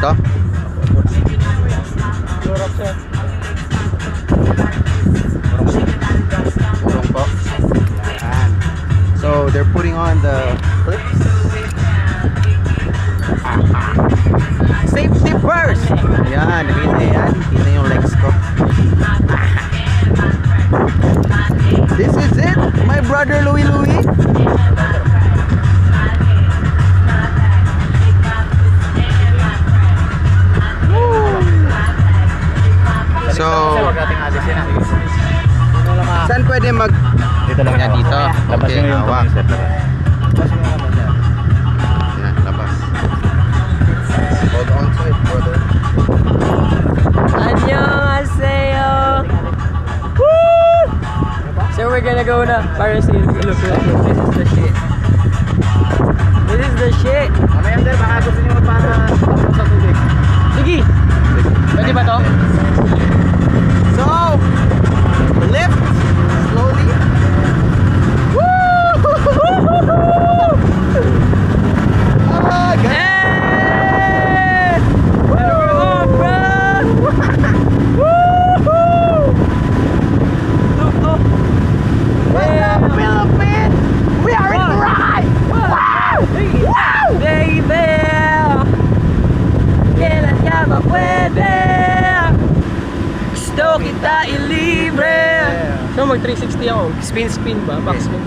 dito? Europe, sir. Urong po. Ayan. So, they're putting on the clips. Safety first! Ayan, nakita yan. Kita yung legs ko. This is it, my brother Louie Louie. So, saan pwede mag... Dito lang. Yan, dito. Labas Okay, mo yung hawak. sir. Labas mo yung sir. Yan, labas. Hold on to it, brother. Annyeonghaseyo! Woo! So we're gonna go na para sa look. This is the shit. This is the shit. Mamaya sir, baka gusto nyo para sa tubig. Sige! Pwede ba to? So, lift slowly. Ah, guys. Hey! Where we going, bro? Look, look. What's up, Philippines? We are in the ride. Wow! Wow! Baby! Kailan ka pwede? Gusto kita ilibre. So mag 360 ako. Spin ba? Back spin.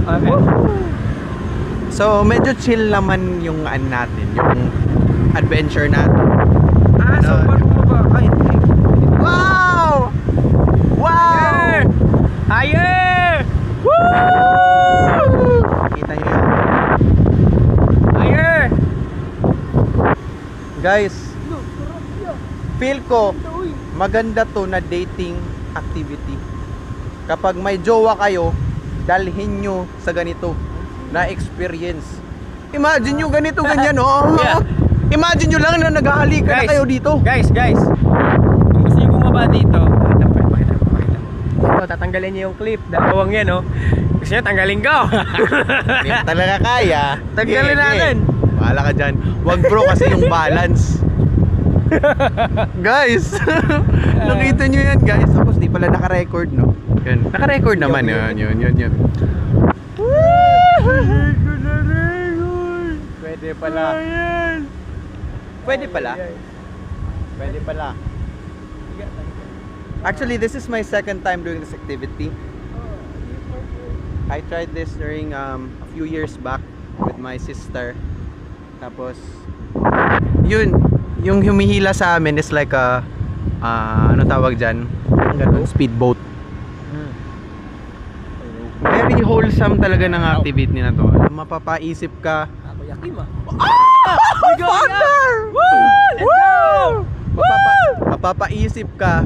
Okay. So, medyo chill naman yung natin, yung adventure natin. So paano mo ba? Ay, Wow! Wow! higher! Woo! Kita nyo yan. Higher! Guys, feel ko maganda to na dating activity. Kapag may jowa kayo, dalhin nyo sa ganito na experience. Imagine nyo ganito, ganyan, oh. Yeah. Imagine nyo lang na naghahalikan na Guys. kayo dito. Guys, kung gusto nyo bumaba dito, pakita. Ito, tatanggalin nyo yung clip. Dalawang yan, oh. Gusto nyo, tanggalin ko. Hindi mo talaga kaya. Tanggalin Sige, natin. Bahala ka dyan. Wag bro kasi yung balance. Guys, nakita nyo yan guys. Tapos di pala naka-record, no? Yun. Naka-record naman yun. Pwede pala. Pwede pala. Pwede pala. Actually, this is my second time doing this activity. I tried this during a few years back with my sister. Tapos, yun, yung humihila sa amin is like a, ano tawag dyan? Speedboat. Very wholesome talaga ng activity na to. Mapapaisip ka. Ako yakin ma. Partner! Let's go! Mapapaisip ka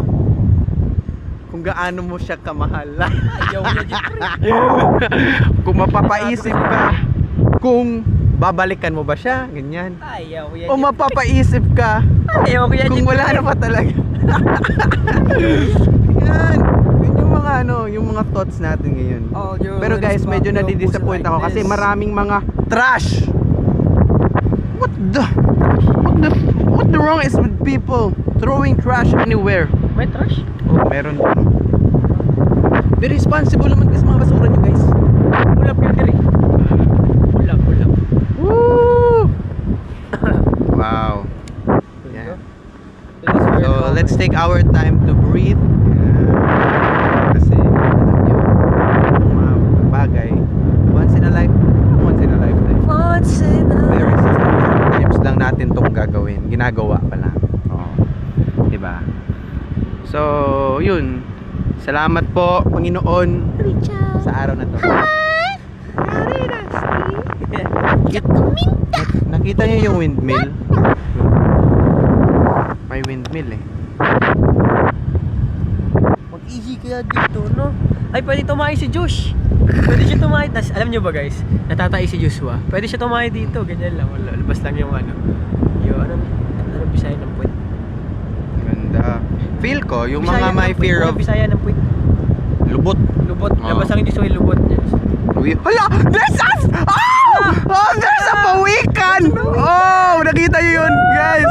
kung gaano mo siya kamahal. Ayaw na Jeffrey. Kung mapapaisip ka kung babalikan mo ba siya, ganyan. Ayaw ko yan. O mapapaisip ka Ayaw ko yan. kung wala na pa talaga. Yan. Yun yung mga yung mga thoughts natin ngayon. Pero guys, medyo nadidisappoint ako kasi maraming mga trash. What the wrong is with people throwing trash anywhere? May trash? Oh, meron. Be responsible naman kasi mga basura nyo guys. Ulap yan diri. Ulap. Woo! Wow. Yeah. So let's take our time to breathe. Kasi yung mga bagay once in a lifetime. Very times lang natin tong gagawin. Ginagawa pa lang. Oh. Diba? So, yun. Salamat po, Panginoon, sa araw na to. Nakita niyo yung windmill? May windmill eh. Mag-easy kaya dito, no? Ay, pwede tumayo si Josh. Pwede siya tumayo. Tas, alam nyo ba guys, natatay si Joshua. Pwede siya tumayo dito, ganyan lang. Labas lang yung Bisaya ng puwet. Ganda. Feel ko, yung Bisaya mga may ng puwet. fear of... Bisaya ng puwet. Lubot. Lubot. Oo. Labas ang Diyos lubot. Yes. Hala! There's a... Oh! There's a pawikan! Oh! Nakita nyo yun, guys!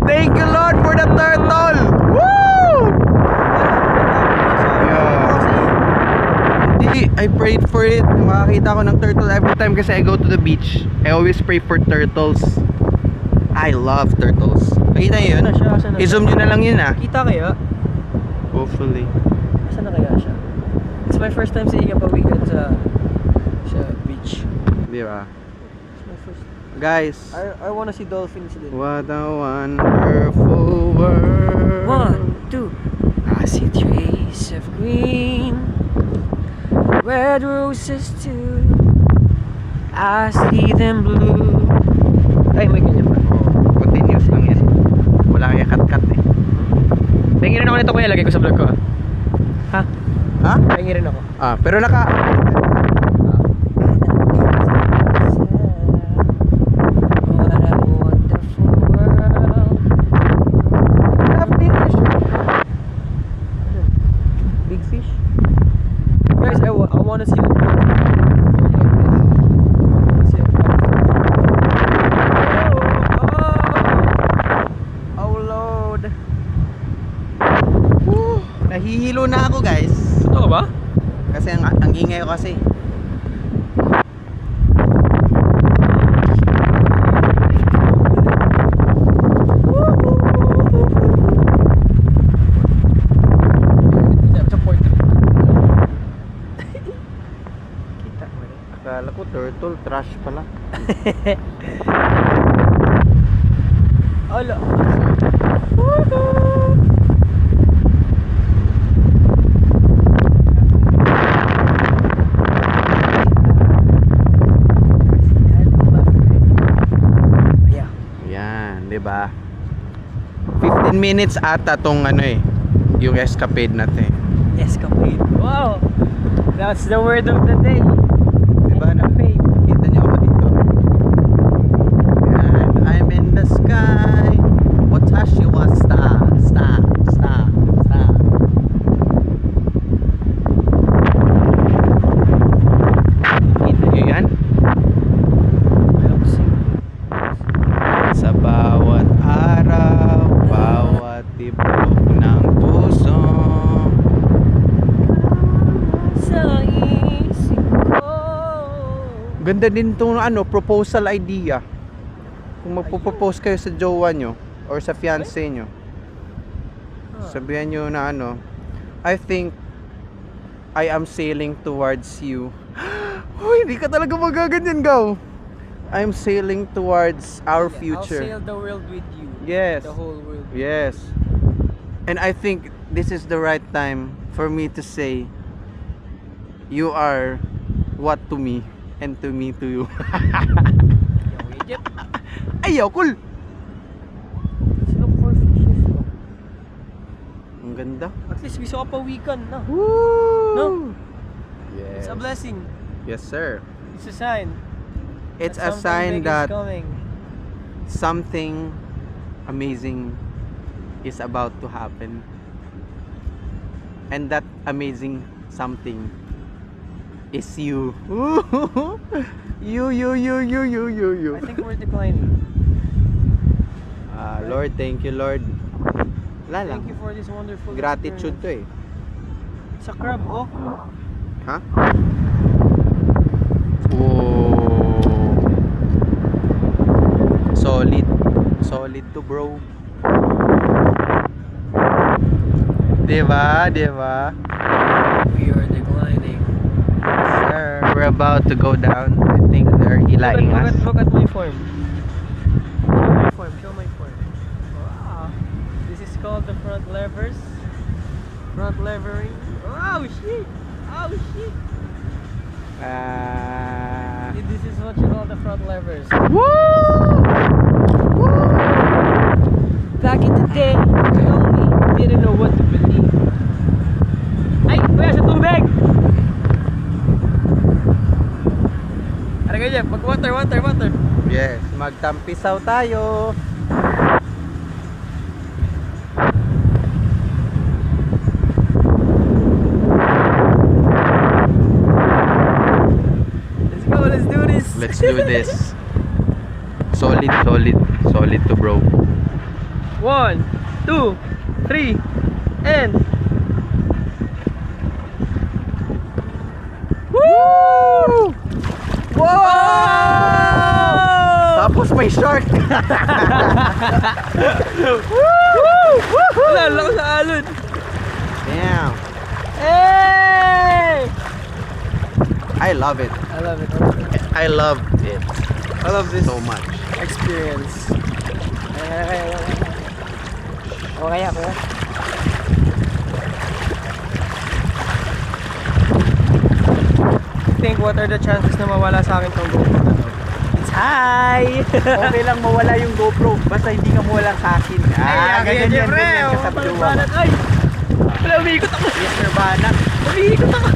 Thank you, Lord, for the turtle! Woo! Hindi, I prayed for it. Makakita ko ng turtle every time kasi I go to the beach. I always pray for turtles. I love turtles. Nakita nyo yun? Asan na siya? Asan na siya? I-zoom nyo na lang yun, ah. Kita kaya? Hopefully. Asan na kaya siya? It's my first time seeing a pawikan sa beach. Di ba? It's my first. Guys, I wanna see dolphins din. what a wonderful world. 1, 2. I see trees of green, red roses too. I see them blue. Ay, may ganyan pa. Oh, continuous lang yan. Wala kaya cut-cut eh. Pengi rin ako nito kuya, lagay ko sa vlog ko. Ha? Ha? Pengi rin ako. Ah, pero naka... What a wonderful world. Big fish? Guys, I wanna see the Oh, Lord. Woo! Nahihilo na ako, guys. Totoo ba? Kasi ang ingay ko kasi. Sa port. Kita mo rin. Akala ko turtle, trash pala. Ala. Yeah. Yan, di ba? 15 minutes ata tong ano eh, yung escapade natin. Escapade. Wow. That's the word of the day. Di ba? Escapade. Kita niyo ako dito. Yan, I'm in the sky. Watashi wa star, star, star, star. Kita niyo yan? Sa bawat araw, bawat tibok ng puso. Sa isip ko. Ganda din itong ano, proposal idea. Kung magpo-propose kayo sa jowa nyo or sa fiancé nyo, sabihan nyo na ano, I think I am sailing towards you. Uy, hindi ka talaga magaganyan, Gaw. I'm sailing towards our future. I'll sail the world with you. Yes. The whole world. Yes. And I think this is the right time for me to say, you are what to me and to me to you. Yung Egypt. Ayaw, cool. Let's look for fishes. Ang ganda. At least gusto ka pawikan na. Woo! No? Yes. It's a blessing. Yes, sir. It's a sign. It's that a something sign big is that coming. something amazing is about to happen. And that amazing something is you. You. I think we're declining. Lord, thank you, Lord. Wala lang. Thank you for this wonderful Gratitude to experience. eh. It's a crab, oh. Ha? Oh. Solid. Solid to, bro. Diba? Diba? We are declining. Sir, we're about to go down. I think they're hilaing us. Look at my form. Show my form. Show my form. Wow. This is called the front levers. Front levering. Oh shit! Oh shit! This is what you call the front levers. Woo! Woo! Back in the day, we only didn't know what to believe. Ay! Kuya, sa tubig! Ano ganyan? Water. Yes, magtampisaw tayo. do this. Solid to bro. 1, 2, 3, and Woo! Wow! Tapos may shark. wala lang sa alon. Damn. Hey! I love it. I love it. I love it I love this so much. experience. Okay ako. Think what are the chances na mawala sa akin tong GoPro na to? It's high! Okay lang mawala yung GoPro, basta hindi ka mawala sa akin. Ganyan yan kasabluwa. Ay! Wala, umiikot ako! Yes, Sir Banat. Umiikot ako!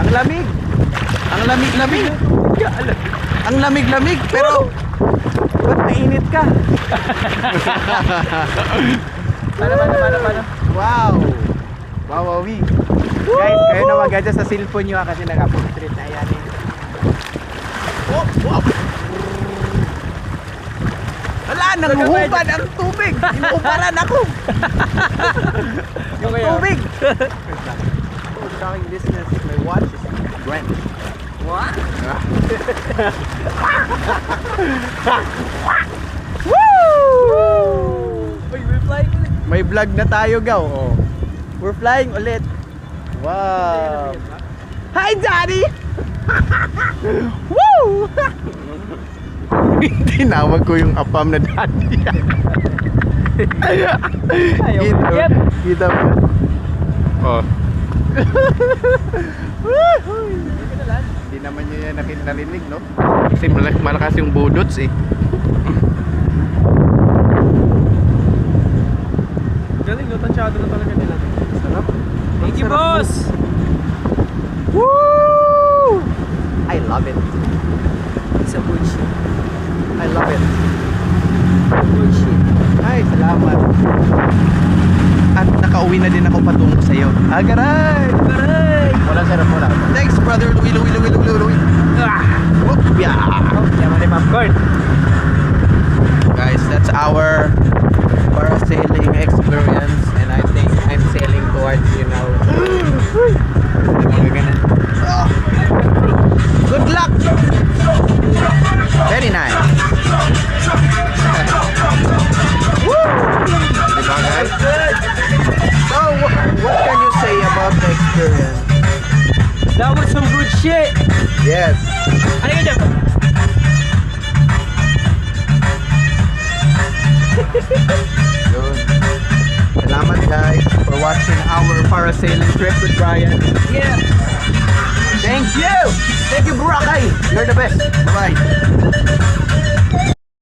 Ang lamig. Ang lamig-lamig. Ang lamig-lamig pero ba't mainit ka? Paano? Wow. Wawawi. Guys, kayo na mag-adjust sa cellphone nyo kasi naka-portrait na yan eh. Wala, nanguhubad ang tubig. Inuuparan ako. Yung kayo? Tubig. Oh, shocking business. My watch is drenched. What? Woo! Uy, we're flying ulit. May vlog na tayo, Gaw. Oh. We're flying ulit. Wow. Hi, Daddy! Woo! Tinawag ko yung apam na daddy. Kita, Yep. kita mo? Oh. Hindi naman nyo yan narinig, no? Kasi malakas yung budots eh. Galing, no? Tansyado na talaga nila. Sarap. Thank you, boss! Woo! I love it. It's a bullshit. I love it. Bullshit. Ay, salamat. At nakauwi na din ako patungo sa'yo. Agaray! Aray! Wala sir, wala. Thanks, brother. Louie. Ah! Oh, yeah. Oh, yaman ni popcorn. Guys, that's our parasailing experience. And I think I'm sailing towards you now. Oh. Good luck! Very nice. Woo! Diba, guys? So, what can you say about the experience? That was some good shit! Yes. Ano yun dyan? Yun. Salamat guys for watching our parasailing trip with Brian. Yeah! Thank you! Thank you, Boracay! You're the best. Bye-bye.